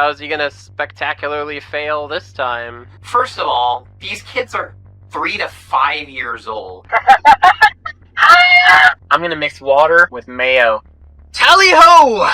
How's he gonna spectacularly fail this time? First of all, these kids are 3 to 5 years old. I'm gonna mix water with mayo. Tally-ho!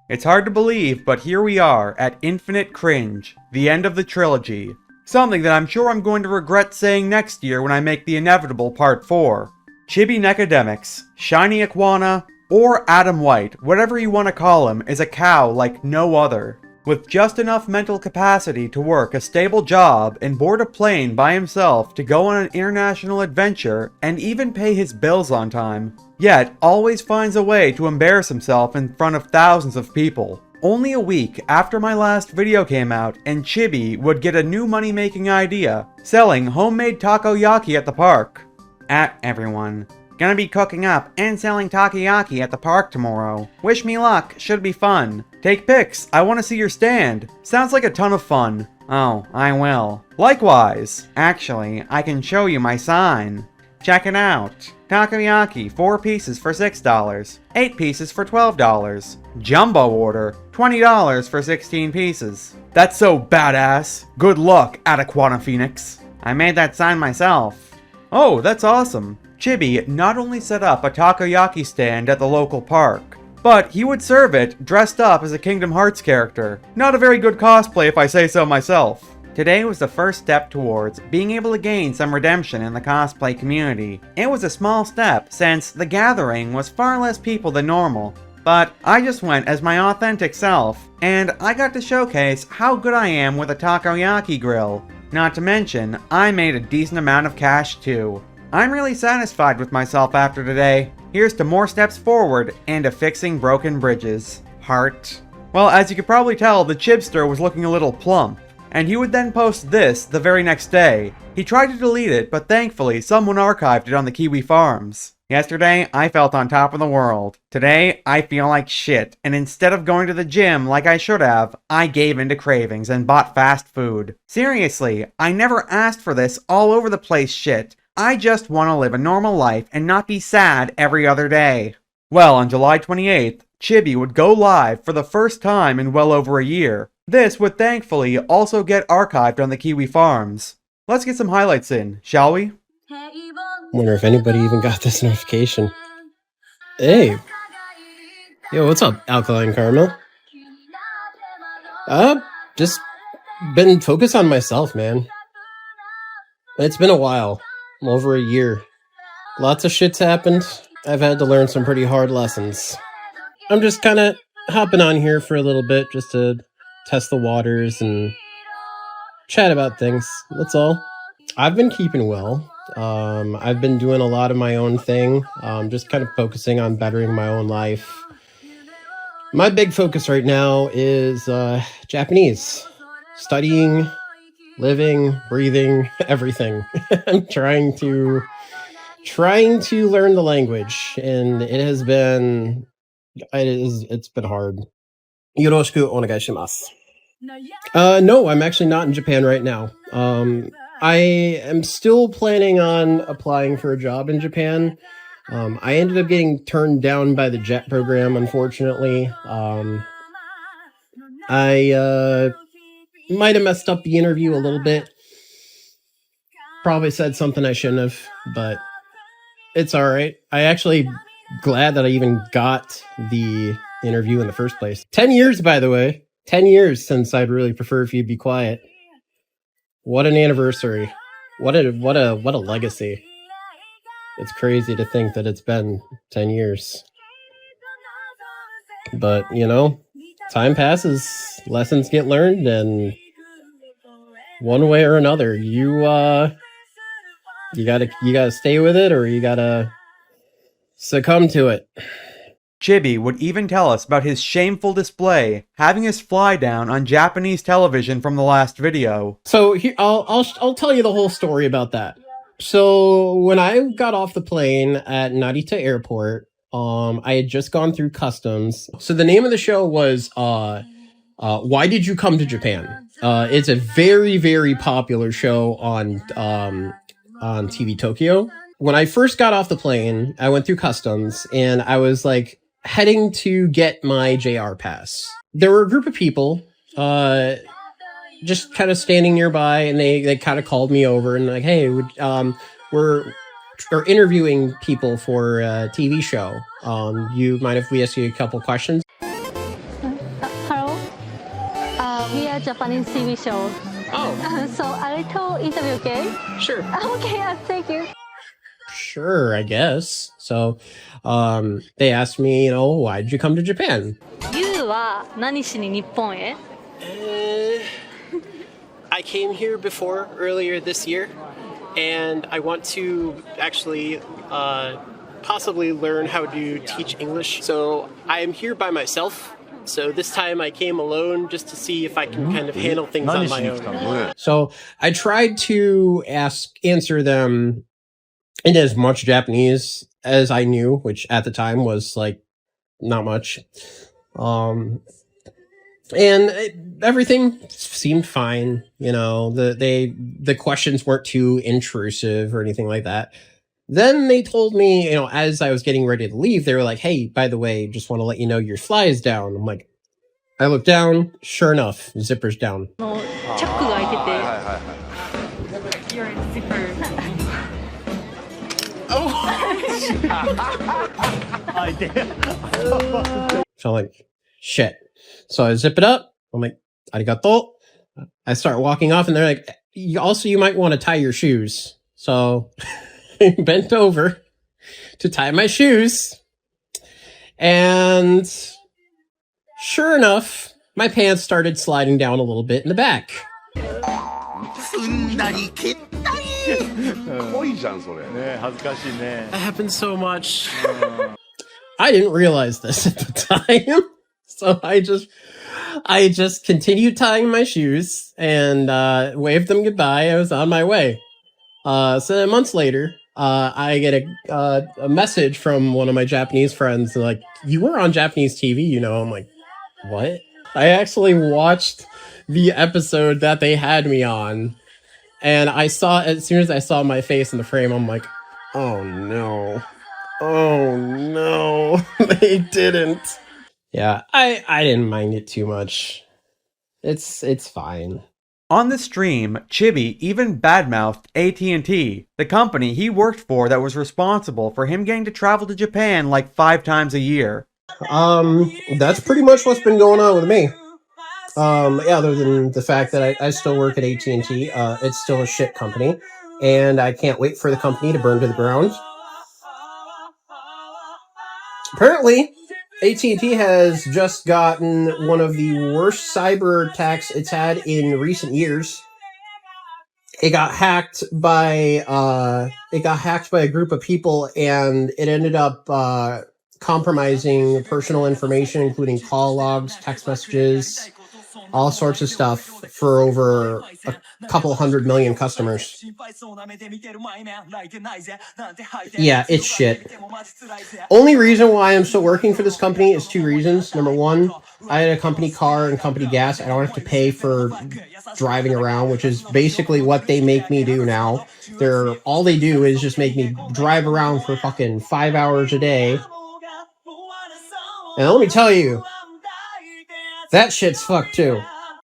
It's hard to believe, but here we are at Infinite Cringe, the end of the trilogy. Something that I'm sure I'm going to regret saying next year when I make the inevitable Part 4. Chibinekodemyx, Shinyaquanapheonix, or Adam White, whatever you want to call him, is a cow like no other. With just enough mental capacity to work a stable job and board a plane by himself to go on an international adventure and even pay his bills on time, yet always finds a way to embarrass himself in front of thousands of people. Only a week after my last video came out and Chibi would get a new money-making idea, selling homemade takoyaki at the park. Everyone. Gonna be cooking up and selling takoyaki at the park tomorrow. Wish me luck, should be fun. Take pics, I want to see your stand. Sounds like a ton of fun. Oh, I will. Likewise. Actually, I can show you my sign. Check it out. Takoyaki, 4 pieces for $6. 8 pieces for $12. Jumbo order, $20 for 16 pieces. That's so badass. Good luck, Aquana. I made that sign myself. Oh, that's awesome. Chibi not only set up a takoyaki stand at the local park, but he would serve it dressed up as a Kingdom Hearts character. Not a very good cosplay if I say so myself. Today was the first step towards being able to gain some redemption in the cosplay community. It was a small step since the gathering was far less people than normal, but I just went as my authentic self, and I got to showcase how good I am with a takoyaki grill. Not to mention, I made a decent amount of cash too. I'm really satisfied with myself after today. Here's to more steps forward and to fixing broken bridges. Heart. Well, as you could probably tell, the Chibster was looking a little plump, and he would then post this the very next day. He tried to delete it, but thankfully someone archived it on the Kiwi Farms. Yesterday, I felt on top of the world. Today, I feel like shit, and instead of going to the gym like I should have, I gave into cravings and bought fast food. Seriously, I never asked for this all over the place shit. I just want to live a normal life and not be sad every other day. Well, on July 28th, Chibi would go live for the first time in well over a year. This would thankfully also get archived on the Kiwi Farms. Let's get some highlights in, shall we? Wonder if anybody even got this notification. Hey. Yo, what's up, Alkaline Caramel? Just been focused on myself, man. It's been a while. Over a year. Lots of shit's happened. I've had to learn some pretty hard lessons. I'm just kind of hopping on here for a little bit just to test the waters and chat about things. That's all. I've been keeping well. I've been doing a lot of my own thing. Just kind of focusing on bettering my own life. My big focus right now is Japanese. Studying, living, breathing, everything. I'm trying to learn the language, and it's been hard. Yoroshiku onegaishimasu. No, I'm actually not in Japan right now. I am still planning on applying for a job in Japan. I ended up getting turned down by the JET program, unfortunately. I might have messed up the interview a little bit. Probably said something I shouldn't have, but it's alright. I actually glad that I even got the interview in the first place. 10 years, by the way. 10 years since I'd really prefer if you'd be quiet. What an anniversary. What a legacy. It's crazy to think that it's been 10 years. But, you know, time passes, lessons get learned, and one way or another, you gotta stay with it, or you gotta succumb to it. Chibi would even tell us about his shameful display, having his fly down on Japanese television from the last video. So here, I'll tell you the whole story about that. So when I got off the plane at Narita Airport, I had just gone through customs. So the name of the show was Why Did You Come to Japan? It's a very, very popular show on TV Tokyo. When I first got off the plane, I went through customs and I was like heading to get my JR pass. there were a group of people just kind of standing nearby, and they kind of called me over and like, hey, we're interviewing people for a TV show. You mind if we ask you a couple questions? Hello. We are Japanese TV show. Oh, So a little interview, okay? sure. Okay, thank you. Sure, I guess. So, they asked me, why'd you come to Japan? You は何しに日本へ? I came here before, earlier this year, and I want to actually possibly learn how to teach English. So I'm here by myself. So this time I came alone just to see if I can kind of handle things on my own. So I tried to answer them in as much Japanese as I knew, which at the time was like not much. Everything seemed fine. The questions weren't too intrusive or anything like that. Then they told me, as I was getting ready to leave, they were like, hey, by the way, just want to let you know your fly is down. I'm like, I look down, sure enough, zipper's down. チャックが開いてて。Your zipper. So I'm like, shit. So I zip it up. I'm like, arigato. I start walking off, and they're like, you might want to tie your shoes. So I bent over to tie my shoes. And sure enough, my pants started sliding down a little bit in the back. That happened so much. I didn't realize this at the time. So I just continued tying my shoes and waved them goodbye. I was on my way. So then months later, I get a message from one of my Japanese friends. They're like, you were on Japanese TV, I'm like, what? I actually watched the episode that they had me on. And as soon as I saw my face in the frame, I'm like, oh no. Oh no. They didn't. Yeah, I didn't mind it too much. It's fine. On the stream, Chibi even badmouthed AT&T, the company he worked for that was responsible for him getting to travel to Japan like 5 times a year. That's pretty much what's been going on with me. Other than the fact that I still work at AT&T, it's still a shit company, and I can't wait for the company to burn to the ground. Apparently, AT&T has just gotten one of the worst cyber attacks it's had in recent years. It got hacked by a group of people, and it ended up compromising personal information, including call logs, text messages, all sorts of stuff for over a couple 100 million customers. Yeah, it's shit. Only reason why I'm still working for this company is 2 reasons. Number 1, I had a company car and company gas. I don't have to pay for driving around, which is basically what they make me do now. All they do is just make me drive around for fucking 5 hours a day. And let me tell you, that shit's fucked too.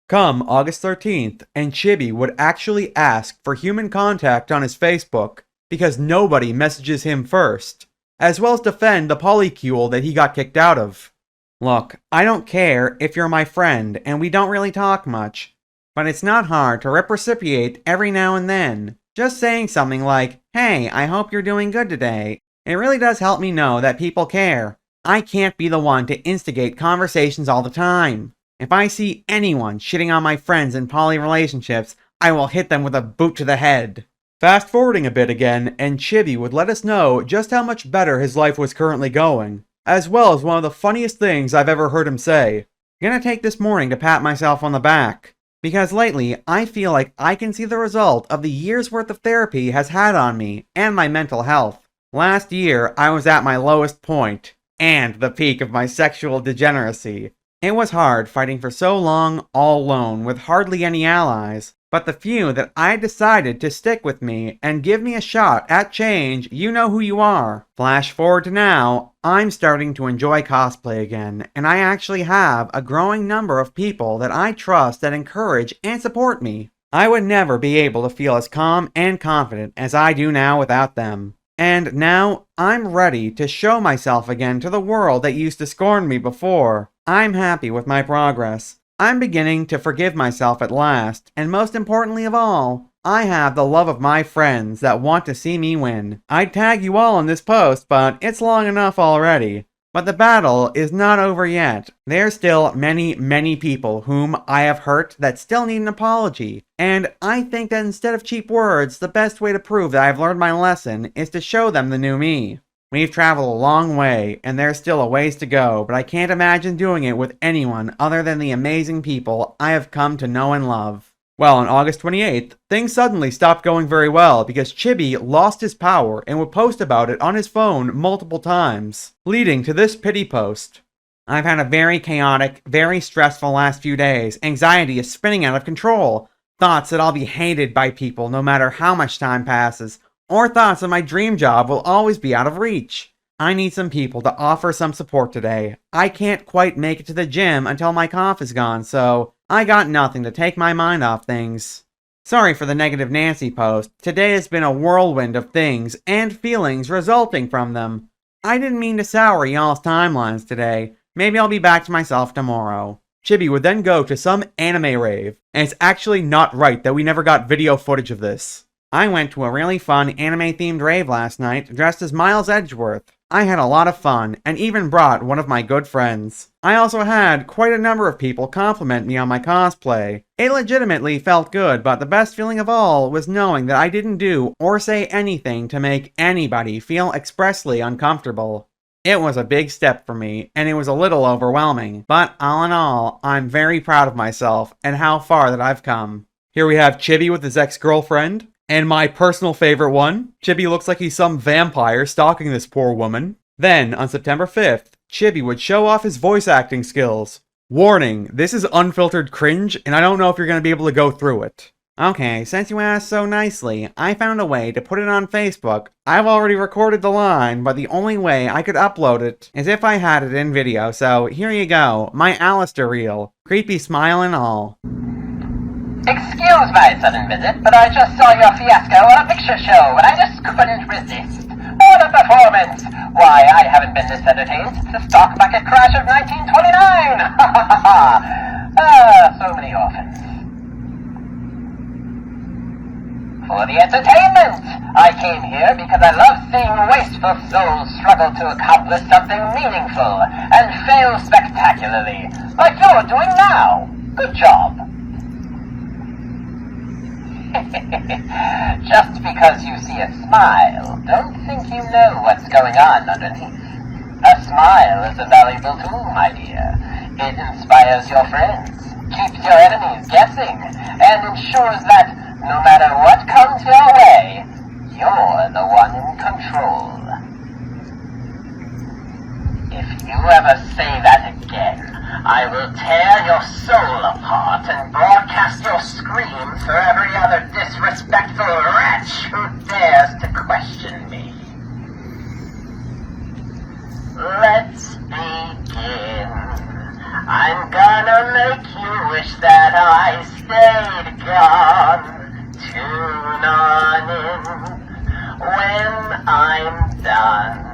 Come August 13th, and Chibi would actually ask for human contact on his Facebook, because nobody messages him first, as well as defend the polycule that he got kicked out of. Look, I don't care if you're my friend and we don't really talk much, but it's not hard to reciprocate every now and then. Just saying something like, hey, I hope you're doing good today. It really does help me know that people care. I can't be the one to instigate conversations all the time. If I see anyone shitting on my friends in poly relationships, I will hit them with a boot to the head. Fast forwarding a bit again, and Chibi would let us know just how much better his life was currently going, as well as one of the funniest things I've ever heard him say. Gonna take this morning to pat myself on the back, because lately I feel like I can see the result of the year's worth of therapy has had on me and my mental health. Last year, I was at my lowest point, and the peak of my sexual degeneracy. It was hard fighting for so long all alone with hardly any allies, But the few that I decided to stick with me and give me a shot at change, you know who you are. Flash forward to now, I'm starting to enjoy cosplay again, and I actually have a growing number of people that I trust that encourage and support me. I would never be able to feel as calm and confident as I do now without them. And now, I'm ready to show myself again to the world that used to scorn me before. I'm happy with my progress. I'm beginning to forgive myself at last, and most importantly of all, I have the love of my friends that want to see me win. I'd tag you all in this post, but it's long enough already. But the battle is not over yet. There's still many people whom I have hurt that still need an apology. And I think that instead of cheap words, the best way to prove that I've learned my lesson is to show them the new me. We've traveled a long way, and there's still a ways to go, but I can't imagine doing it with anyone other than the amazing people I have come to know and love. Well, on August 28th, things suddenly stopped going very well because Chibi lost his power and would post about it on his phone multiple times, leading to this pity post. I've had a very chaotic, very stressful last few days. Anxiety is spinning out of control. Thoughts that I'll be hated by people no matter how much time passes, or thoughts that my dream job will always be out of reach. I need some people to offer some support today. I can't quite make it to the gym until my cough is gone, so I got nothing to take my mind off things. Sorry for the negative Nancy post. Today has been a whirlwind of things and feelings resulting from them. I didn't mean to sour y'all's timelines today. Maybe I'll be back to myself tomorrow. Chibi would then go to some anime rave, and it's actually not right that we never got video footage of this. I went to a really fun anime-themed rave last night, dressed as Miles Edgeworth. I had a lot of fun, and even brought one of my good friends. I also had quite a number of people compliment me on my cosplay. It legitimately felt good, but the best feeling of all was knowing that I didn't do or say anything to make anybody feel expressly uncomfortable. It was a big step for me, and it was a little overwhelming, but all in all, I'm very proud of myself and how far that I've come. Here we have Chibi with his ex-girlfriend. And my personal favorite one, Chibi looks like he's some vampire stalking this poor woman. Then, on September 5th, Chibi would show off his voice acting skills. Warning, this is unfiltered cringe, and I don't know if you're going to be able to go through it. Okay, since you asked so nicely, I found a way to put it on Facebook. I've already recorded the line, but the only way I could upload it is if I had it in video, so here you go, my Alistair reel. Creepy smile and all. Excuse my sudden visit, but I just saw your fiasco on a picture show, and I just couldn't resist. What a performance! Why, I haven't been this entertained since the stock market crash of 1929! Ha ha ha ha! So many orphans. For the entertainment! I came here because I love seeing wasteful souls struggle to accomplish something meaningful, and fail spectacularly, like you're doing now. Good job. Just because you see a smile, don't think you know what's going on underneath. A smile is a valuable tool, my dear. It inspires your friends, keeps your enemies guessing, and ensures that no matter what comes your way, you're the one in control. If you ever say that again, I will tear your soul apart and broadcast your screams for every other disrespectful wretch who dares to question me. Let's begin. I'm gonna make you wish that I stayed gone. Tune on in when I'm done.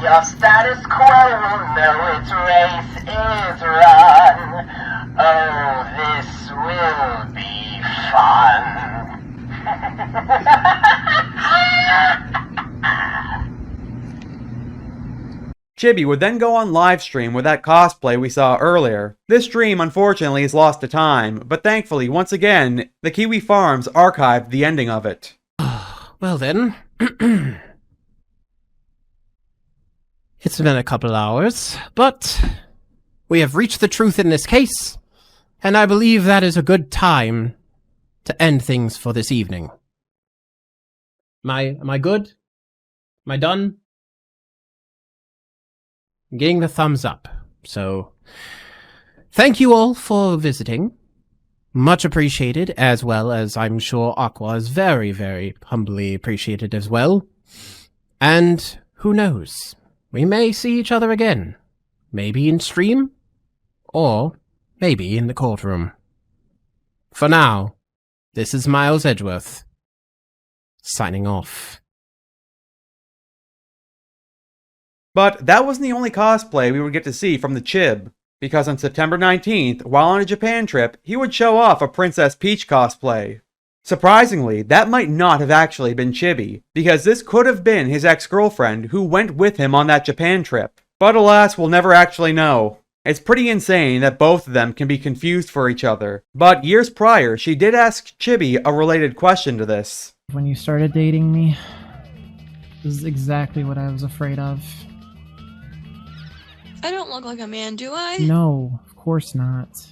Your status quo will know its race is run. Oh, this will be fun. Chibi would then go on livestream with that cosplay we saw earlier. This stream unfortunately is lost to time, but thankfully, once again, the Kiwi Farms archived the ending of it. Well then. It's been a couple hours, but we have reached the truth in this case, and I believe that is a good time to end things for this evening. Am I good? Am I done? I'm getting the thumbs up, so thank you all for visiting. Much appreciated, as well as I'm sure Aqua is very, very humbly appreciated as well. And who knows? We may see each other again. Maybe in stream? Or maybe in the courtroom. For now, this is Miles Edgeworth, signing off. But that wasn't the only cosplay we would get to see from the Chib, because on September 19th, while on a Japan trip, he would show off a Princess Peach cosplay. Surprisingly, that might not have actually been Chibi, because this could have been his ex-girlfriend who went with him on that Japan trip. But alas, we'll never actually know. It's pretty insane that both of them can be confused for each other. But years prior, she did ask Chibi a related question to this. When you started dating me, this is exactly what I was afraid of. I don't look like a man, do I? No, of course not.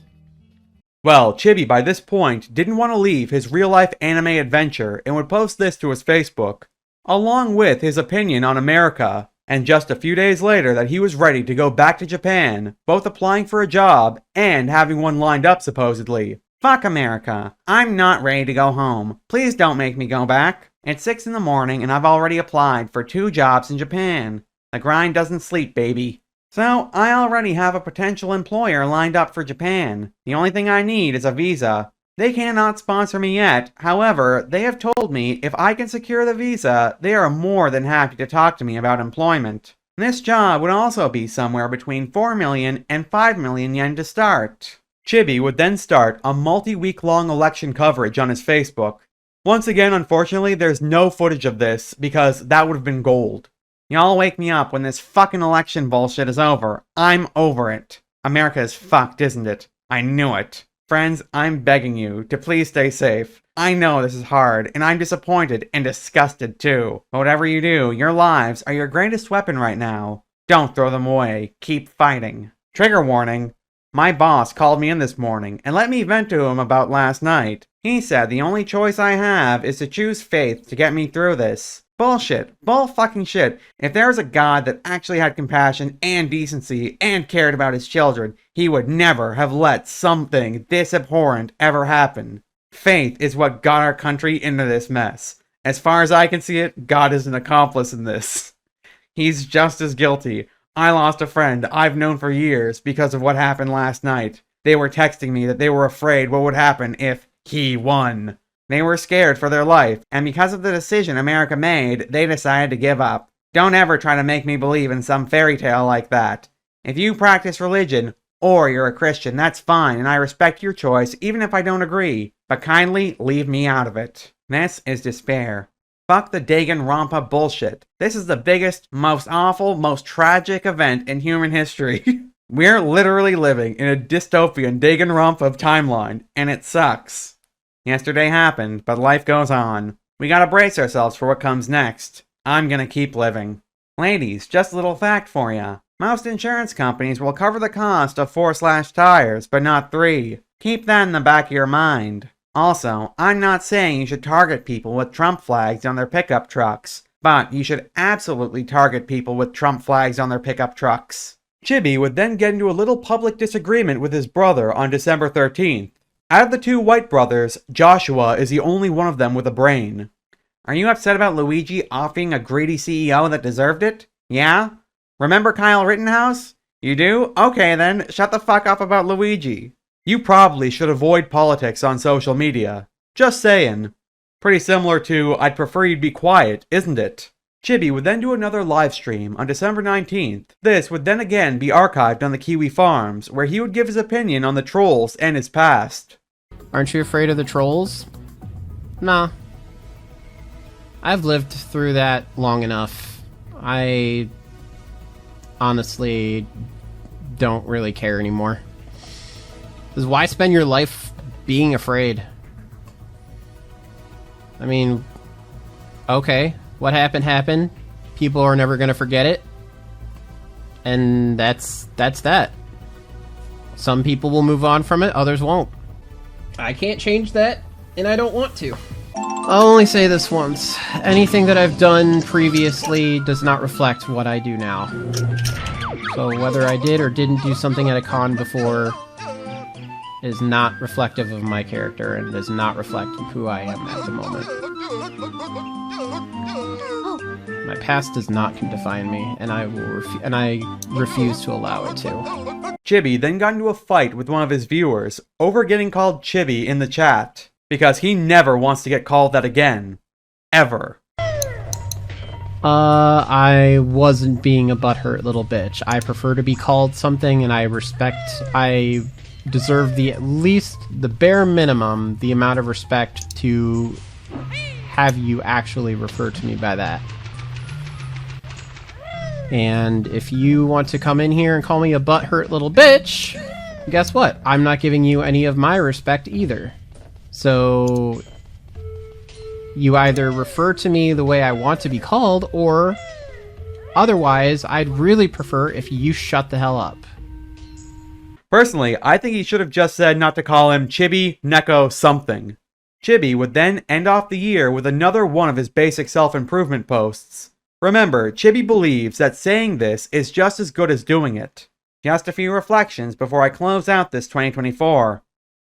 Well, Chibi by this point didn't want to leave his real-life anime adventure and would post this to his Facebook, along with his opinion on America, and just a few days later that he was ready to go back to Japan, both applying for a job and having one lined up supposedly. Fuck America. I'm not ready to go home. Please don't make me go back. It's 6 in the morning and I've already applied for 2 jobs in Japan. The grind doesn't sleep, baby. So, I already have a potential employer lined up for Japan. The only thing I need is a visa. They cannot sponsor me yet, however, they have told me if I can secure the visa, they are more than happy to talk to me about employment. This job would also be somewhere between 4 million and 5 million yen to start. Chibi would then start a multi-week-long election coverage on his Facebook. Once again, unfortunately, there's no footage of this, because that would have been gold. Y'all wake me up when this fucking election bullshit is over. I'm over it. America is fucked, isn't it? I knew it. Friends, I'm begging you to please stay safe. I know this is hard, and I'm disappointed and disgusted too. But whatever you do, your lives are your greatest weapon right now. Don't throw them away. Keep fighting. Trigger warning. My boss called me in this morning and let me vent to him about last night. He said the only choice I have is to choose faith to get me through this. Bullshit. Bull fucking shit. If there was a god that actually had compassion and decency and cared about his children, he would never have let something this abhorrent ever happen. Faith is what got our country into this mess. As far as I can see it, God is an accomplice in this. He's just as guilty. I lost a friend I've known for years because of what happened last night. They were texting me that they were afraid what would happen if he won. They were scared for their life, and because of the decision America made, they decided to give up. Don't ever try to make me believe in some fairy tale like that. If you practice religion, or you're a Christian, that's fine, and I respect your choice even if I don't agree, but kindly leave me out of it. This is despair. Fuck the Danganronpa bullshit. This is the biggest, most awful, most tragic event in human history. We're literally living in a dystopian Danganronpa timeline, and it sucks. Yesterday happened, but life goes on. We gotta brace ourselves for what comes next. I'm gonna keep living. Ladies, just a little fact for ya. Most insurance companies will cover the cost of 4 slashed tires, but not 3. Keep that in the back of your mind. Also, I'm not saying you should target people with Trump flags on their pickup trucks, but you should absolutely target people with Trump flags on their pickup trucks. Chibi would then get into a little public disagreement with his brother on December 13th. Out of the 2 white brothers, Joshua is the only one of them with a brain. Are you upset about Luigi offing a greedy CEO that deserved it? Yeah? Remember Kyle Rittenhouse? You do? Okay then, shut the fuck up about Luigi. You probably should avoid politics on social media. Just saying. Pretty similar to I'd prefer you'd be quiet, isn't it? Chibi would then do another live stream on December 19th. This would then again be archived on the Kiwi Farms, where he would give his opinion on the trolls and his past. Aren't you afraid of the trolls? Nah. I've lived through that long enough. I honestly don't really care anymore. Because why spend your life being afraid? I mean, okay, what happened. People are never gonna forget it. And that's that. Some people will move on from it, others won't. I can't change that, and I don't want to. I'll only say this once. Anything that I've done previously does not reflect what I do now. So whether I did or didn't do something at a con before, is not reflective of my character and does not reflect who I am at the moment. My past does not define me, and I refuse to allow it to. Chibi then got into a fight with one of his viewers over getting called Chibi in the chat, because he never wants to get called that again. Ever. I wasn't being a butthurt little bitch. I prefer to be called something, and I deserve at least the bare minimum, the amount of respect to have you actually refer to me by that. And if you want to come in here and call me a butthurt little bitch, guess what? I'm not giving you any of my respect either. So you either refer to me the way I want to be called, or otherwise, I'd really prefer if you shut the hell up. Personally, I think he should have just said not to call him Chibinekodemyx something. Chibi would then end off the year with another one of his basic self-improvement posts. Remember, Chibi believes that saying this is just as good as doing it. Just a few reflections before I close out this 2024.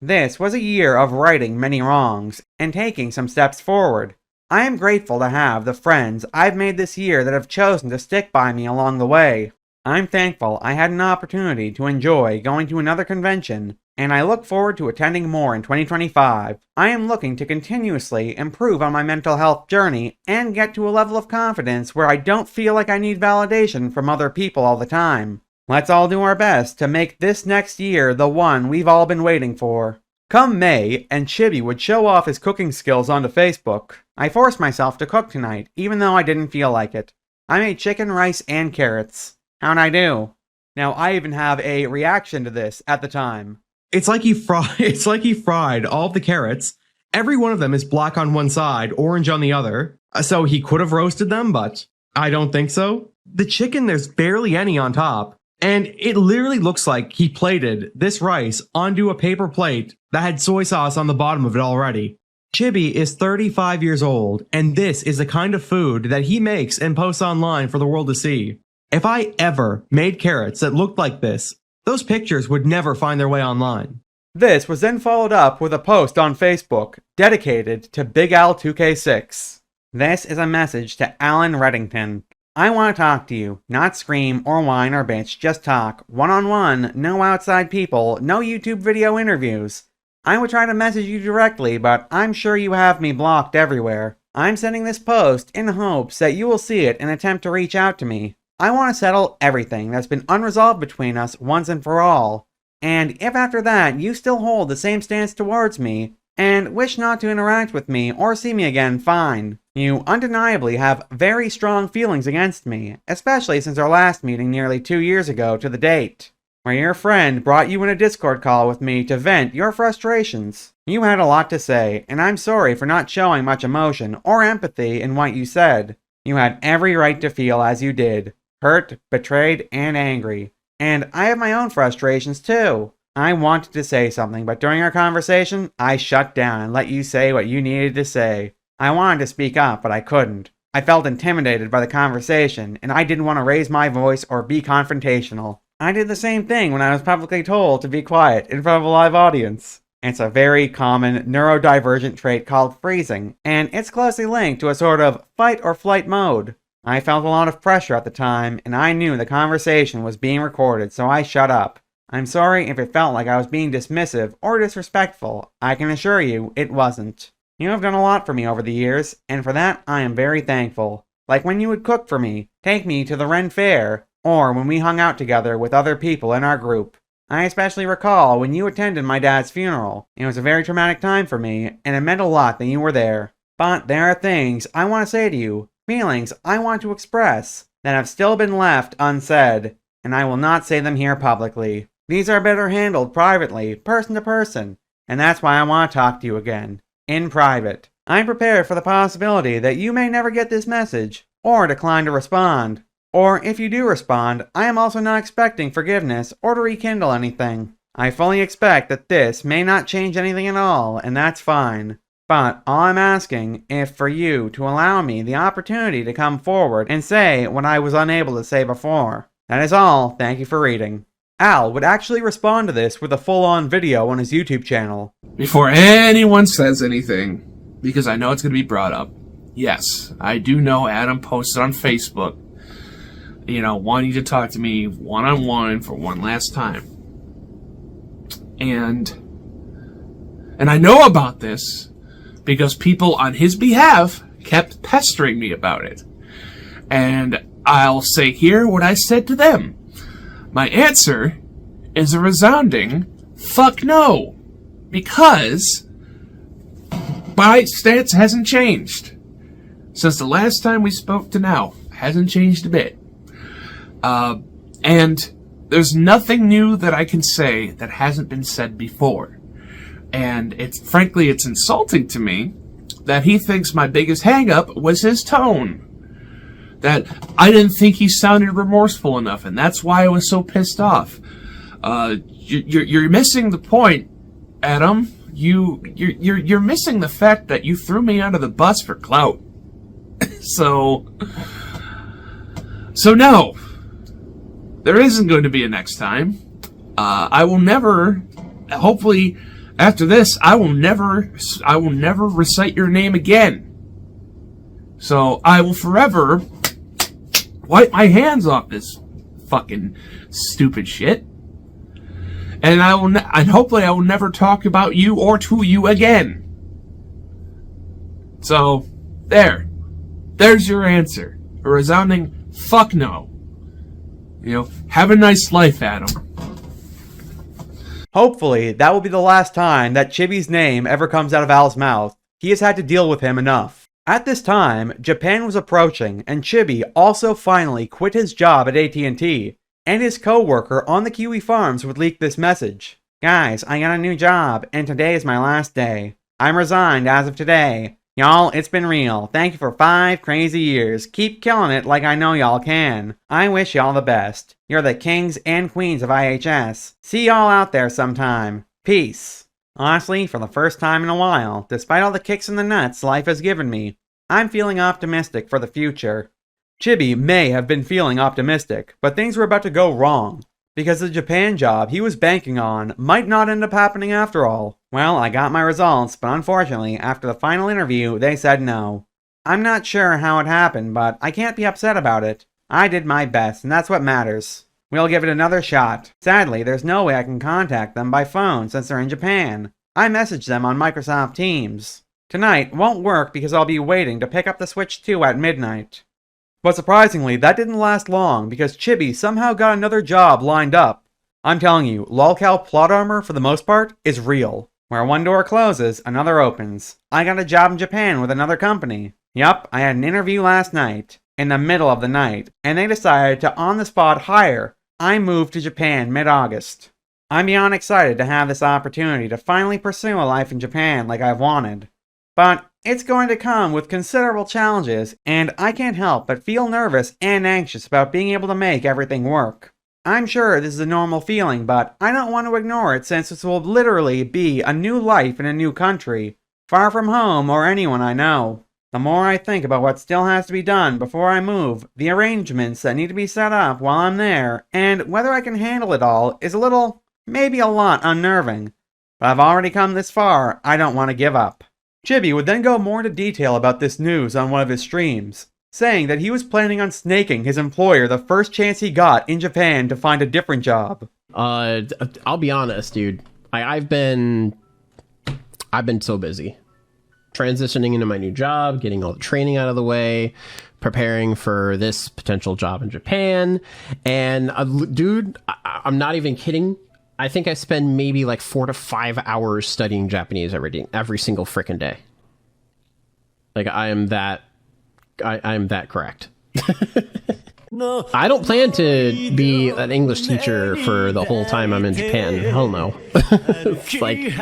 This was a year of righting many wrongs and taking some steps forward. I am grateful to have the friends I've made this year that have chosen to stick by me along the way. I'm thankful I had an opportunity to enjoy going to another convention, and I look forward to attending more in 2025. I am looking to continuously improve on my mental health journey and get to a level of confidence where I don't feel like I need validation from other people all the time. Let's all do our best to make this next year the one we've all been waiting for. Come May, and Chibi would show off his cooking skills onto Facebook. I forced myself to cook tonight, even though I didn't feel like it. I made chicken, rice, and carrots. How'd I do? Now, I even have a reaction to this at the time. It's like he fried all of the carrots. Every one of them is black on one side, orange on the other. So he could have roasted them, but I don't think so. The chicken, there's barely any on top. And it literally looks like he plated this rice onto a paper plate that had soy sauce on the bottom of it already. Chibi is 35 years old, and this is the kind of food that he makes and posts online for the world to see. If I ever made carrots that looked like this, those pictures would never find their way online. This was then followed up with a post on Facebook dedicated to Big Al 2K6. This is a message to Alan Reddington. I want to talk to you, not scream or whine or bitch, just talk, one-on-one, no outside people, no YouTube video interviews. I would try to message you directly, but I'm sure you have me blocked everywhere. I'm sending this post in hopes that you will see it and attempt to reach out to me. I want to settle everything that's been unresolved between us once and for all. And if after that you still hold the same stance towards me, and wish not to interact with me or see me again, fine. You undeniably have very strong feelings against me, especially since our last meeting nearly 2 years ago to the date, where your friend brought you in a Discord call with me to vent your frustrations. You had a lot to say, and I'm sorry for not showing much emotion or empathy in what you said. You had every right to feel as you did. Hurt, betrayed, and angry. And I have my own frustrations too. I wanted to say something, but during our conversation, I shut down and let you say what you needed to say. I wanted to speak up, but I couldn't. I felt intimidated by the conversation, and I didn't want to raise my voice or be confrontational. I did the same thing when I was publicly told to be quiet in front of a live audience. It's a very common neurodivergent trait called freezing, and it's closely linked to a sort of fight or flight mode. I felt a lot of pressure at the time, and I knew the conversation was being recorded, so I shut up. I'm sorry if it felt like I was being dismissive or disrespectful. I can assure you, it wasn't. You have done a lot for me over the years, and for that I am very thankful. Like when you would cook for me, take me to the Ren Fair, or when we hung out together with other people in our group. I especially recall when you attended my dad's funeral. It was a very traumatic time for me, and it meant a lot that you were there. But there are things I want to say to you, feelings I want to express, that have still been left unsaid, and I will not say them here publicly. These are better handled privately, person to person, and that's why I want to talk to you again, in private. I'm prepared for the possibility that you may never get this message, or decline to respond. Or if you do respond, I am also not expecting forgiveness or to rekindle anything. I fully expect that this may not change anything at all, and that's fine. But all I'm asking is for you to allow me the opportunity to come forward and say what I was unable to say before. That is all. Thank you for reading. Al would actually respond to this with a full-on video on his YouTube channel. Before anyone says anything, because I know it's going to be brought up, yes, I do know Adam posted on Facebook, wanting to talk to me one-on-one for one last time. And I know about this because people on his behalf kept pestering me about it. And I'll say here what I said to them. My answer is a resounding fuck no. Because my stance hasn't changed. Since the last time we spoke to now. Hasn't changed a bit. And there's nothing new that I can say that hasn't been said before. And frankly, it's insulting to me that he thinks my biggest hang-up was his tone. That I didn't think he sounded remorseful enough, and that's why I was so pissed off. You're missing the point, Adam. You're missing the fact that you threw me under the bus for clout. So no, there isn't going to be a next time. I will never. Hopefully, after this, I will never recite your name again. So I will forever wipe my hands off this fucking stupid shit. And and hopefully I will never talk about you or to you again. So, there's your answer. A resounding fuck no. Have a nice life, Adam. Hopefully, that will be the last time that Chibi's name ever comes out of Al's mouth. He has had to deal with him enough. At this time, Japan was approaching, and Chibi also finally quit his job at AT&T, and his co-worker on the Kiwi Farms would leak this message. Guys, I got a new job, and today is my last day. I'm resigned as of today. Y'all, it's been real. Thank you for 5 crazy years. Keep killing it like I know y'all can. I wish y'all the best. You're the kings and queens of IHS. See y'all out there sometime. Peace. Honestly, for the first time in a while, despite all the kicks in the nuts life has given me, I'm feeling optimistic for the future. Chibi may have been feeling optimistic, but things were about to go wrong, because the Japan job he was banking on might not end up happening after all. Well, I got my results, but unfortunately, after the final interview, they said no. I'm not sure how it happened, but I can't be upset about it. I did my best, and that's what matters. We'll give it another shot. Sadly, there's no way I can contact them by phone since they're in Japan. I messaged them on Microsoft Teams. Tonight won't work because I'll be waiting to pick up the Switch 2 at midnight. But surprisingly, that didn't last long because Chibi somehow got another job lined up. I'm telling you, lolcow plot armor, for the most part, is real. Where one door closes, another opens. I got a job in Japan with another company. Yup, I had an interview last night, in the middle of the night, and they decided to on-the-spot hire. I moved to Japan mid-August. I'm beyond excited to have this opportunity to finally pursue a life in Japan like I've wanted. But it's going to come with considerable challenges, and I can't help but feel nervous and anxious about being able to make everything work. I'm sure this is a normal feeling, but I don't want to ignore it since this will literally be a new life in a new country, far from home or anyone I know. The more I think about what still has to be done before I move, the arrangements that need to be set up while I'm there, and whether I can handle it all is a little, maybe a lot unnerving. But I've already come this far, I don't want to give up. Chibi would then go more into detail about this news on one of his streams, saying that he was planning on snaking his employer the first chance he got in Japan to find a different job. I'll be honest, dude. I've been so busy. Transitioning into my new job, getting all the training out of the way, preparing for this potential job in Japan. And dude, I'm not even kidding. I think I spend maybe like 4 to 5 hours studying Japanese every single frickin' day. Like I am that correct. No, I don't plan to be an English teacher for the whole time I'm in Japan. Hell no. Like,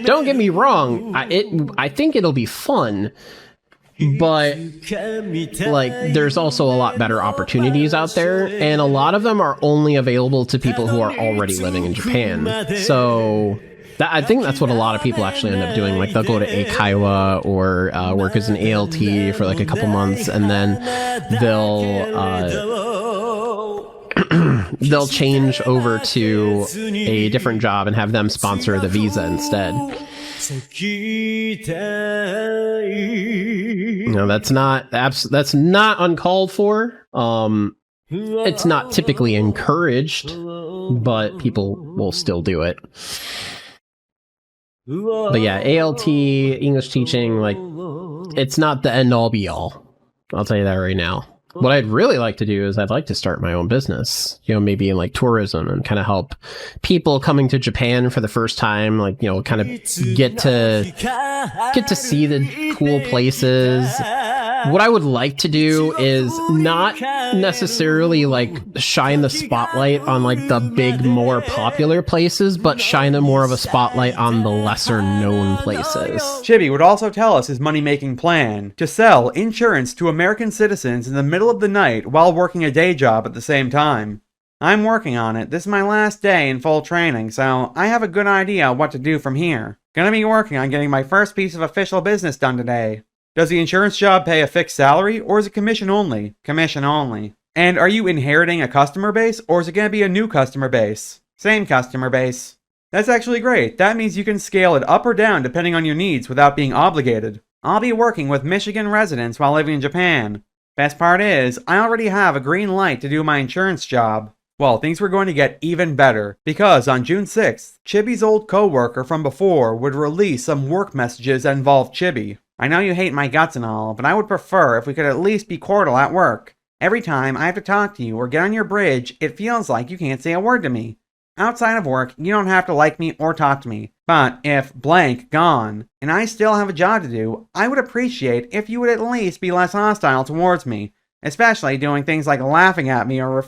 don't get me wrong. I think it'll be fun, but like, there's also a lot better opportunities out there, and a lot of them are only available to people who are already living in Japan. So I think that's what a lot of people actually end up doing. Like, they'll go to Eikaiwa or work as an ALT for like a couple months, and then they'll they'll change over to a different job and have them sponsor the visa instead. No, that's not uncalled for. It's not typically encouraged, but people will still do it. But yeah, ALT, English teaching, like, it's not the end-all be-all. I'll tell you that right now. What I'd really like to do is I'd like to start my own business, you know, maybe in like tourism, and kind of help people coming to Japan for the first time, like, you know, kind of get to see the cool places. What I would like to do is not necessarily like shine the spotlight on like the big, more popular places, but shine a more of a spotlight on the lesser known places. Chibi would also tell us his money-making plan: to sell insurance to American citizens in the middle of the night while working a day job at the same time. I'm working on it. This is my last day in full training, so I have a good idea what to do from here. Gonna be working on getting my first piece of official business done today. Does the insurance job pay a fixed salary, or is it commission only? Commission only. And are you inheriting a customer base, or is it going to be a new customer base? Same customer base. That's actually great. That means you can scale it up or down depending on your needs without being obligated. I'll be working with Michigan residents while living in Japan. Best part is, I already have a green light to do my insurance job. Well, things were going to get even better, because on June 6th, Chibi's old co-worker from before would release some work messages that involved Chibi. I know you hate my guts and all, but I would prefer if we could at least be cordial at work. Every time I have to talk to you or get on your bridge, it feels like you can't say a word to me. Outside of work, you don't have to like me or talk to me. But if blank gone, and I still have a job to do, I would appreciate if you would at least be less hostile towards me. Especially doing things like laughing at me or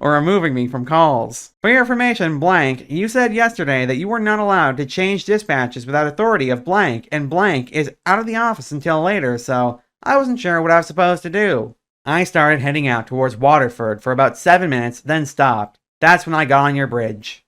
removing me from calls. For your information, blank, you said yesterday that you were not allowed to change dispatches without authority of blank, and blank is out of the office until later, so I wasn't sure what I was supposed to do. I started heading out towards Waterford for about 7 minutes, then stopped. That's when I got on your bridge.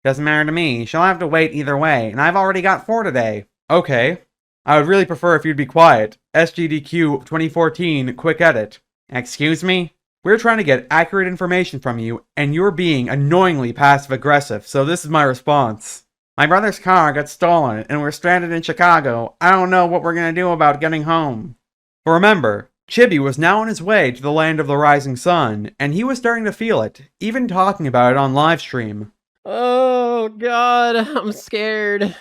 Doesn't matter to me, she'll have to wait either way, and I've already got 4 today. Okay. I would really prefer if you'd be quiet. SGDQ 2014, quick edit. Excuse me? We're trying to get accurate information from you, and you're being annoyingly passive-aggressive, so this is my response. My brother's car got stolen, and we're stranded in Chicago. I don't know what we're gonna do about getting home. But remember, Chibi was now on his way to the land of the rising sun, and he was starting to feel it, even talking about it on livestream. Oh god, I'm scared.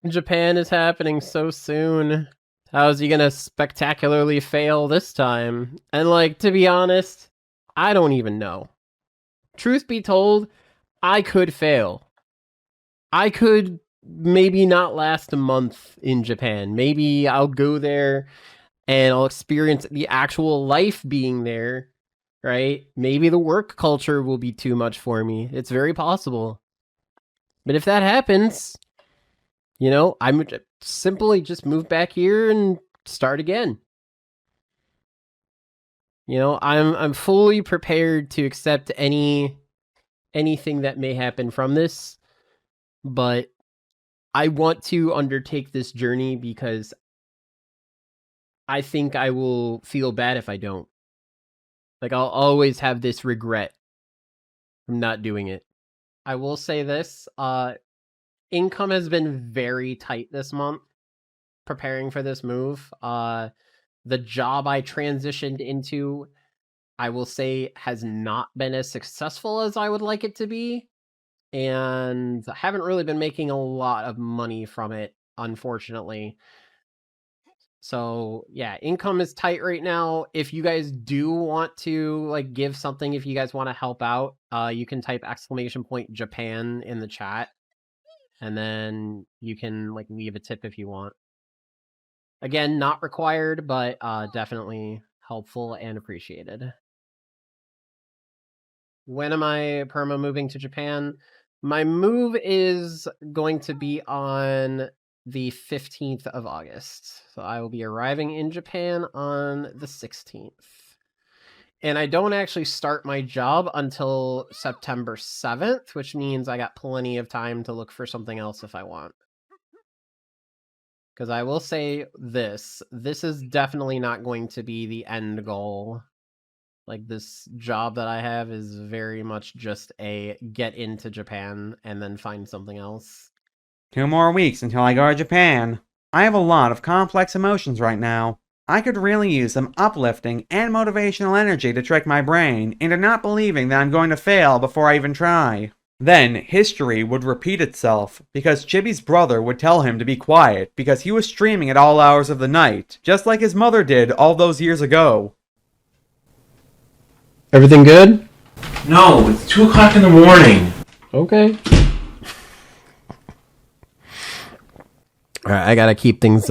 Japan is happening so soon. How is he gonna spectacularly fail this time? And like, to be honest, I don't even know. Truth be told, I could fail. I could maybe not last a month in Japan. Maybe I'll go there and I'll experience the actual life being there, right? Maybe the work culture will be too much for me. It's very possible. But if that happens, you know, I'm simply just move back here and start again. You know, I'm fully prepared to accept anything that may happen from this, but I want to undertake this journey because I think I will feel bad if I don't. Like, I'll always have this regret from not doing it. I will say this, income has been very tight this month preparing for this move. The job I transitioned into, I will say, has not been as successful as I would like it to be, and I haven't really been making a lot of money from it, unfortunately. So yeah, income is tight right now. If you guys do want to like give something, if you guys want to help out, you can type !Japan in the chat, and then you can like leave a tip if you want. Again, not required, but definitely helpful and appreciated. When am I perma moving to Japan? My move is going to be on the 15th of August. So I will be arriving in Japan on the 16th. And I don't actually start my job until September 7th, which means I got plenty of time to look for something else if I want. Because I will say this is definitely not going to be the end goal. Like, this job that I have is very much just a get into Japan and then find something else. 2 more weeks until I go to Japan. I have a lot of complex emotions right now. I could really use some uplifting and motivational energy to trick my brain into not believing that I'm going to fail before I even try. Then, history would repeat itself, because Chibi's brother would tell him to be quiet because he was streaming at all hours of the night, just like his mother did all those years ago. Everything good? No, it's 2 o'clock in the morning. Okay. Alright, I gotta keep things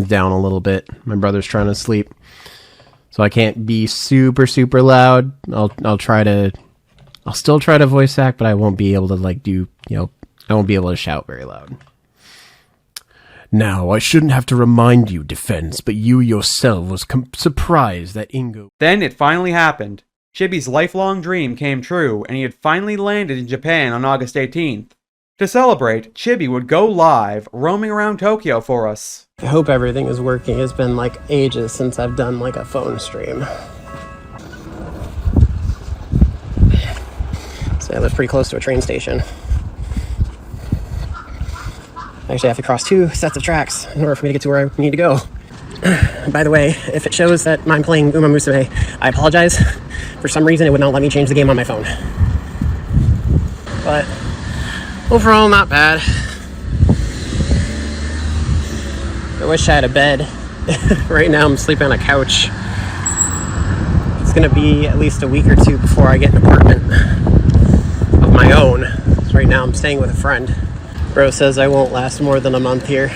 down a little bit. My brother's trying to sleep. So I can't be super loud. I'll still try to voice act, but I won't be able to I won't be able to shout very loud. Now, I shouldn't have to remind you, Defense, but you yourself was surprised that Ingo... Then it finally happened. Chibi's lifelong dream came true, and he had finally landed in Japan on August 18th. To celebrate, Chibi would go live, roaming around Tokyo for us. I hope everything is working. It's been like ages since I've done like a phone stream. So I live pretty close to a train station. I actually have to cross 2 sets of tracks in order for me to get to where I need to go. By the way, if it shows that I'm playing Uma Musume, I apologize. For some reason, it would not let me change the game on my phone. But overall, not bad. I wish I had a bed. Right now, I'm sleeping on a couch. It's gonna be at least a week or 2 before I get an apartment of my own. So right now, I'm staying with a friend. Bro says I won't last more than a month here.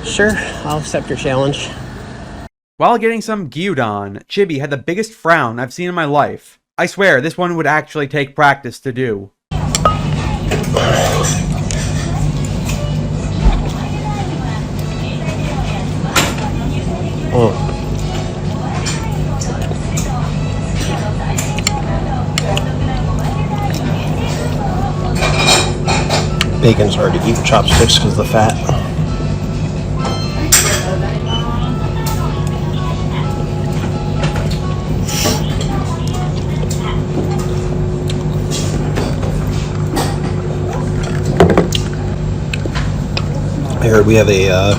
Sure, I'll accept your challenge. While getting some gyudon, Chibi had the biggest frown I've seen in my life. I swear, this one would actually take practice to do. Oh. Bacon's hard to eat with chopsticks because of the fat. I heard we have a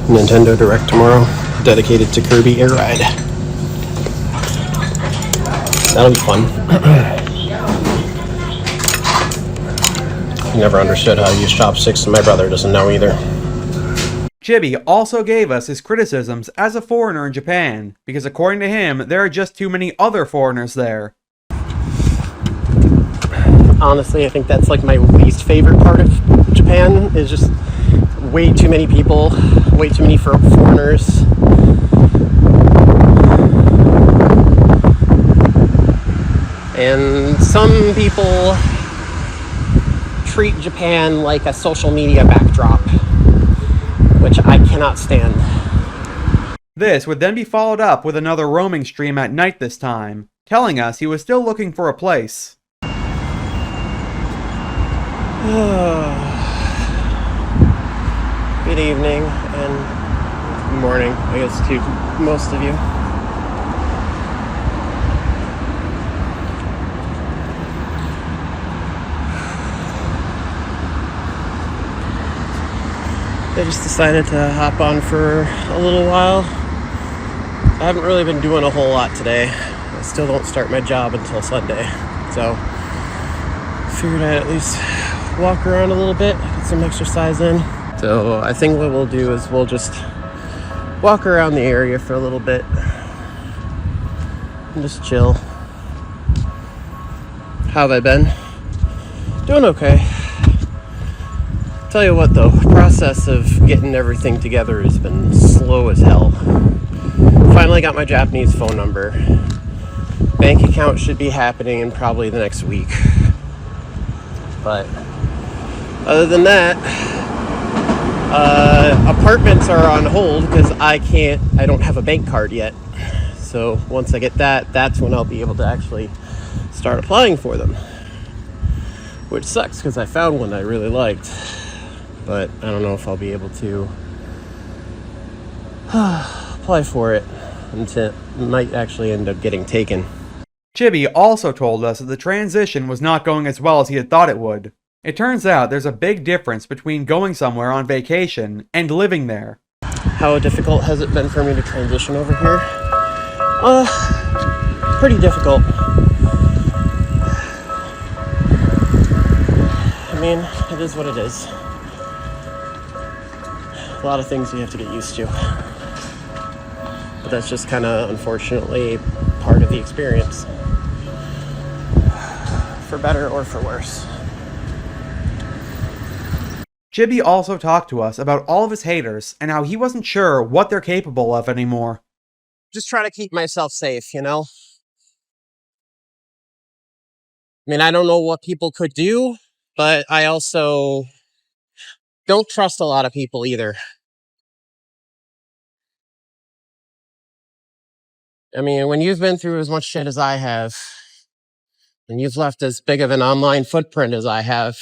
Nintendo Direct tomorrow dedicated to Kirby Air Ride. That'll be fun. I never understood how to use chopsticks, and my brother doesn't know either. Chibi also gave us his criticisms as a foreigner in Japan, because according to him, there are just too many other foreigners there. Honestly, I think that's like my least favorite part of Japan, is just way too many people, way too many foreigners. And some people treat Japan like a social media backdrop, which I cannot stand. This would then be followed up with another roaming stream at night this time, telling us he was still looking for a place. Good evening and good morning, I guess, to most of you. I just decided to hop on for a little while. I haven't really been doing a whole lot today. I still don't start my job until Sunday, so figured I'd at least walk around a little bit, get some exercise in. So I think what we'll do is we'll just walk around the area for a little bit and just chill. How have I been? Doing okay. Tell you what though, the process of getting everything together has been slow as hell. Finally got my Japanese phone number. Bank account should be happening in probably the next week. But other than that, apartments are on hold because I don't have a bank card yet. So once I get that, that's when I'll be able to actually start applying for them. Which sucks because I found one I really liked. But I don't know if I'll be able to apply for it, and it might actually end up getting taken. Chibi also told us that the transition was not going as well as he had thought it would. It turns out there's a big difference between going somewhere on vacation and living there. How difficult has it been for me to transition over here? Pretty difficult. I mean, it is what it is. A lot of things you have to get used to. But that's just kind of, unfortunately, part of the experience. For better or for worse. Chibi also talked to us about all of his haters and how he wasn't sure what they're capable of anymore. Just trying to keep myself safe, you know? I mean, I don't know what people could do, but I also don't trust a lot of people either. I mean, when you've been through as much shit as I have, and you've left as big of an online footprint as I have,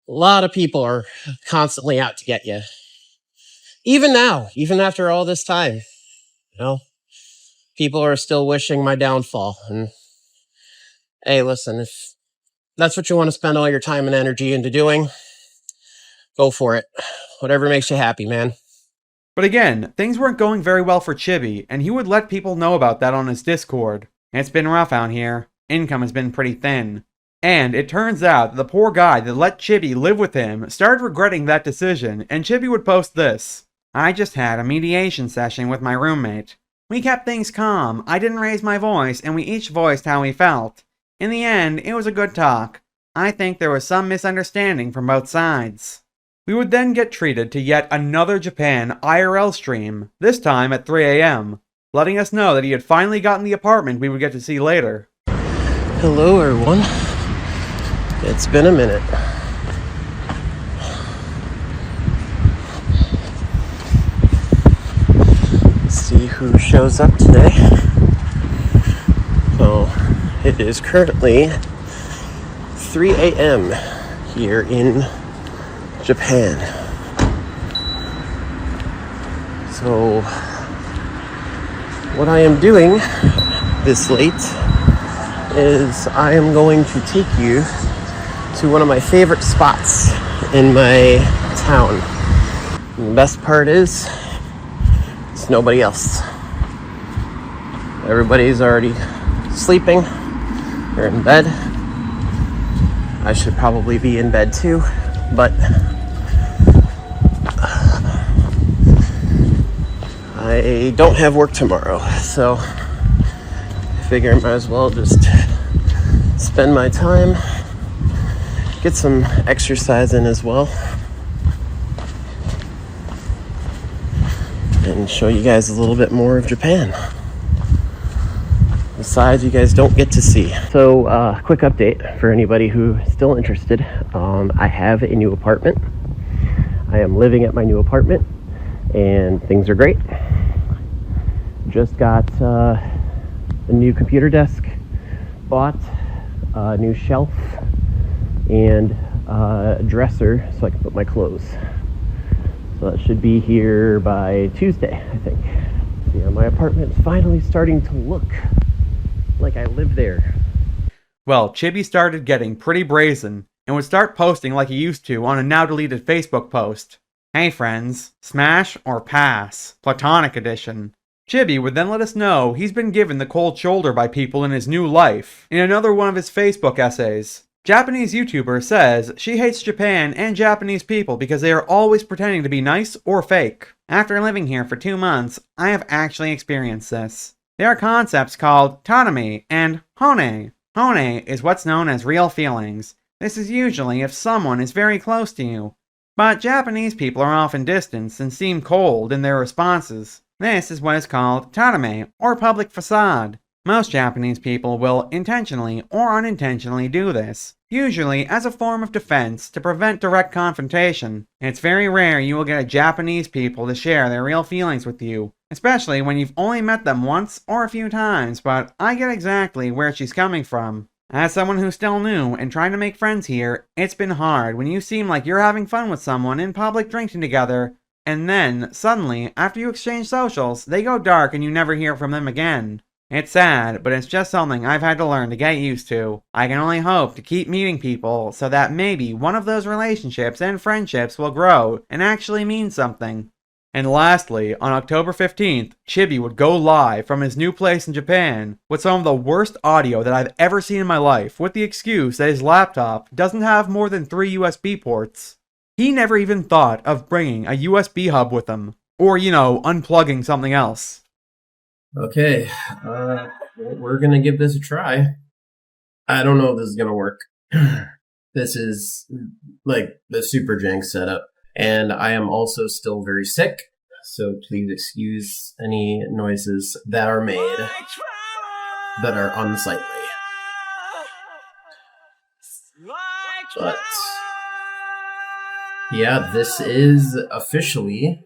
a lot of people are constantly out to get you. Even now, even after all this time, you know, people are still wishing my downfall. And hey, listen, if that's what you want to spend all your time and energy into doing, go for it. Whatever makes you happy, man. But again, things weren't going very well for Chibi, and he would let people know about that on his Discord. It's been rough out here. Income has been pretty thin. And it turns out that the poor guy that let Chibi live with him started regretting that decision, and Chibi would post this. I just had a mediation session with my roommate. We kept things calm, I didn't raise my voice, and we each voiced how we felt. In the end, it was a good talk. I think there was some misunderstanding from both sides. We would then get treated to yet another Japan IRL stream, this time at 3 AM, letting us know that he had finally gotten the apartment we would get to see later. Hello, everyone. It's been a minute. Let's see who shows up today. So, it is currently 3 AM here in Japan. So, what I am doing this late is I am going to take you to one of my favorite spots in my town. And the best part is, it's nobody else. Everybody's already sleeping. They're in bed. I should probably be in bed too, but I don't have work tomorrow, so I figure I might as well just spend my time, get some exercise in as well, and show you guys a little bit more of Japan. Besides, you guys don't get to see. So, quick update for anybody who is still interested. I have a new apartment. I am living at my new apartment, and things are great. Just got a new computer desk, bought a new shelf, and a dresser so I can put my clothes. So that should be here by Tuesday, I think. So yeah, my apartment's finally starting to look like I live there. Well, Chibi started getting pretty brazen, and would start posting like he used to on a now-deleted Facebook post. Hey friends, smash or pass? Platonic edition. Chibi would then let us know he's been given the cold shoulder by people in his new life, in another one of his Facebook essays. Japanese YouTuber says she hates Japan and Japanese people because they are always pretending to be nice or fake. After living here for 2 months, I have actually experienced this. There are concepts called tatami and hone. Hone is what's known as real feelings. This is usually if someone is very close to you. But Japanese people are often distant and seem cold in their responses. This is what is called tatame, or public facade. Most Japanese people will intentionally or unintentionally do this, usually as a form of defense to prevent direct confrontation. It's very rare you will get a Japanese people to share their real feelings with you, especially when you've only met them once or a few times, but I get exactly where she's coming from. As someone who's still new and trying to make friends here, it's been hard when you seem like you're having fun with someone in public drinking together, And then, suddenly, after you exchange socials, they go dark and you never hear from them again. It's sad, but it's just something I've had to learn to get used to. I can only hope to keep meeting people so that maybe one of those relationships and friendships will grow and actually mean something. And lastly, on October 15th, Chibi would go live from his new place in Japan with some of the worst audio that I've ever seen in my life, with the excuse that his laptop doesn't have more than 3 USB ports. He never even thought of bringing a USB hub with him, or, unplugging something else. Okay, we're gonna give this a try. I don't know if this is gonna work. This is like the super jank setup, and I am also still very sick, so please excuse any noises that are made that are unsightly. But yeah, this is officially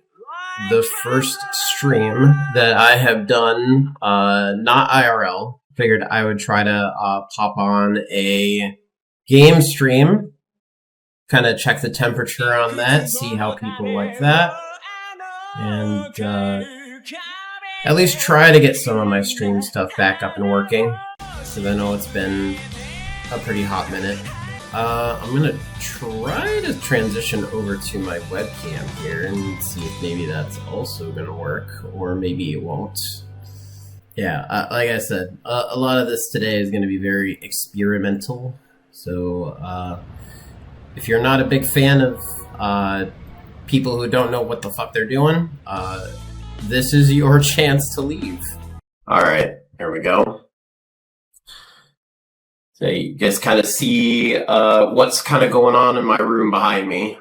the first stream that I have done, not IRL. Figured I would try to pop on a game stream, kind of check the temperature on that, see how people like that, and at least try to get some of my stream stuff back up and working, because I know it's been a pretty hot minute. I'm gonna try to transition over to my webcam here and see if maybe that's also gonna work, or maybe it won't. Yeah, like I said, a lot of this today is gonna be very experimental, so if you're not a big fan of people who don't know what the fuck they're doing, this is your chance to leave. Alright, here we go. So you guys kind of see what's kind of going on in my room behind me.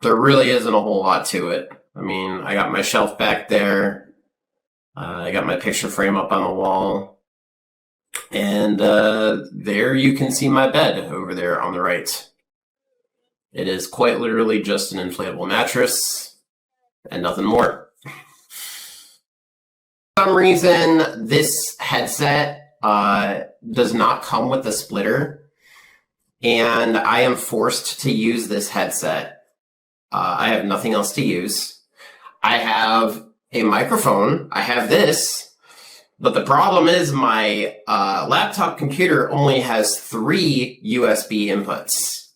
There really isn't a whole lot to it. I mean, I got my shelf back there. I got my picture frame up on the wall. And there you can see my bed over there on the right. It is quite literally just an inflatable mattress and nothing more. For some reason, this headset does not come with a splitter, and I am forced to use this headset. I have nothing else to use. I have a microphone. I have this, but the problem is my laptop computer only has 3 USB inputs,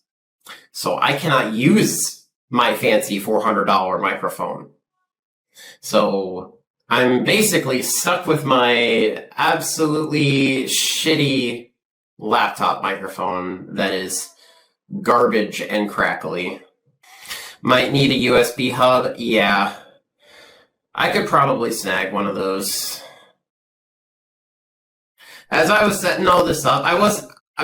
so I cannot use my fancy $400 microphone. So I'm basically stuck with my absolutely shitty laptop microphone that is garbage and crackly. Might need a USB hub. Yeah, I could probably snag one of those. As I was setting all this up,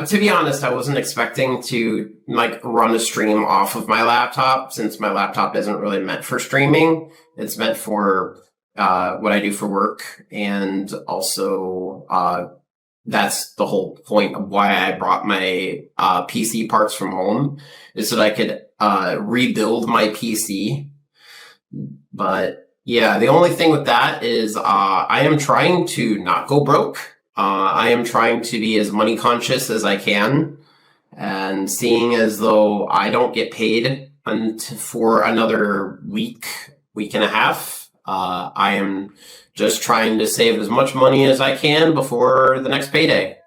to be honest, I wasn't expecting to run a stream off of my laptop, since my laptop isn't really meant for streaming. It's meant for what I do for work, and also that's the whole point of why I brought my PC parts from home, is so that I could rebuild my PC. But yeah, the only thing with that is I am trying to not go broke. I am trying to be as money conscious as I can, and seeing as though I don't get paid for another week and a half, I am just trying to save as much money as I can before the next payday.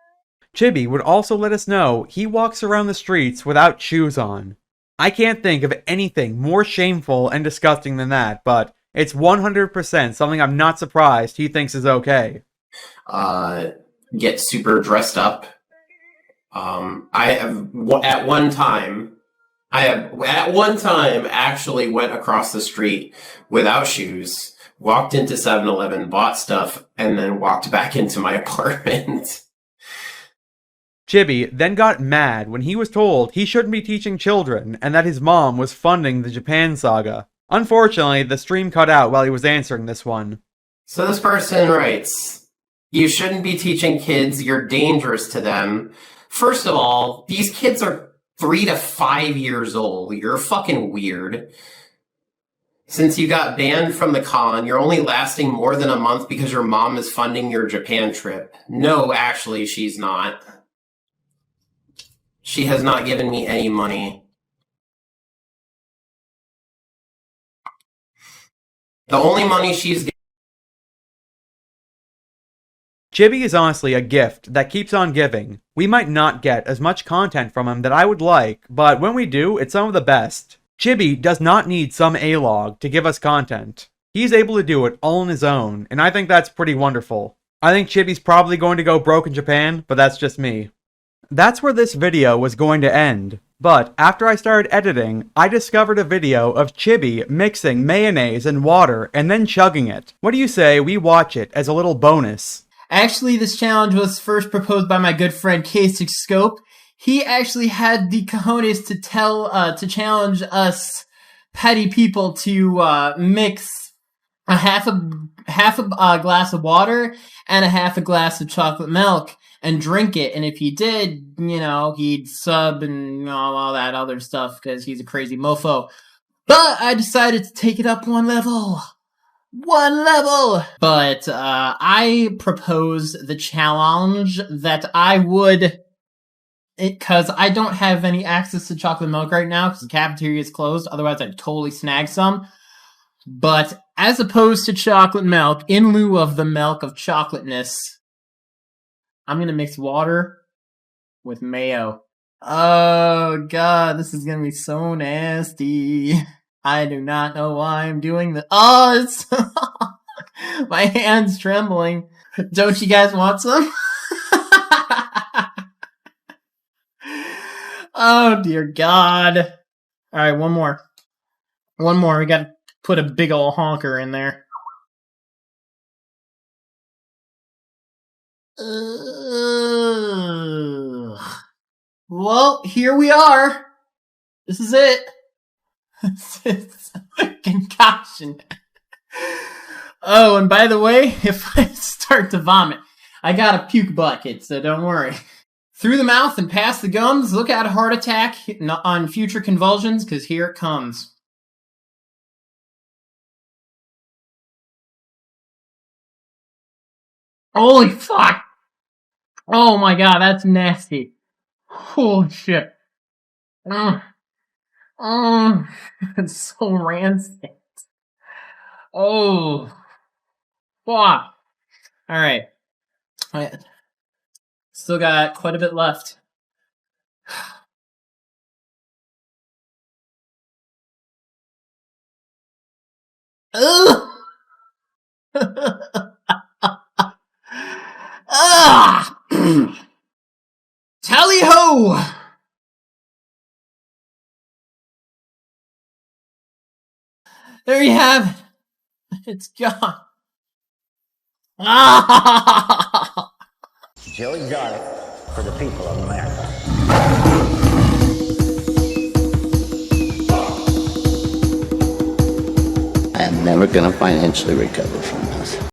Chibi would also let us know he walks around the streets without shoes on. I can't think of anything more shameful and disgusting than that, but it's 100% something I'm not surprised he thinks is okay. Get super dressed up. I have at one time actually went across the street without shoes, walked into 7-Eleven, bought stuff, and then walked back into my apartment. Chibi then got mad when he was told he shouldn't be teaching children and that his mom was funding the Japan saga. Unfortunately, the stream cut out while he was answering this one. So this person writes, "You shouldn't be teaching kids, you're dangerous to them. First of all, these kids are 3 to 5 years old. You're fucking weird. Since you got banned from the con, you're only lasting more than a month because your mom is funding your Japan trip." No, actually, she's not. She has not given me any money. The only money she's Chibi is honestly a gift that keeps on giving. We might not get as much content from him that I would like, but when we do, it's some of the best. Chibi does not need some A-log to give us content. He's able to do it all on his own, and I think that's pretty wonderful. I think Chibi's probably going to go broke in Japan, but that's just me. That's where this video was going to end. But after I started editing, I discovered a video of Chibi mixing mayonnaise and water and then chugging it. What do you say we watch it as a little bonus? Actually, this challenge was first proposed by my good friend Kasich Scope. He actually had the cojones to challenge us petty people to mix a half a glass of water and a half a glass of chocolate milk and drink it. And if he did, you know, he'd sub and all that other stuff because he's a crazy mofo. But I decided to take it up one level. But I propose the challenge that I would, because I don't have any access to chocolate milk right now because the cafeteria is closed. Otherwise, I'd totally snag some. But as opposed to chocolate milk, in lieu of the milk of chocolateness, I'm going to mix water with mayo. Oh, God, this is going to be so nasty. I do not know why I'm doing this. Oh, it's my hand's trembling. Don't you guys want some? Oh, dear God. All right, one more. One more. We got to put a big ol' honker in there. Well, here we are. This is it. It's a concoction. Oh, and by the way, if I start to vomit, I got a puke bucket, so don't worry. Through the mouth and past the gums, look out a heart attack on future convulsions, because here it comes. Holy fuck! Oh my God, that's nasty. Holy shit. Oh, it's so rancid. Oh, fuck. Alright. Still got quite a bit left. Ugh! Ah! Tally ho! There you have it. It's gone. Ah! Joey got it for the people of America. I am never going to financially recover from this.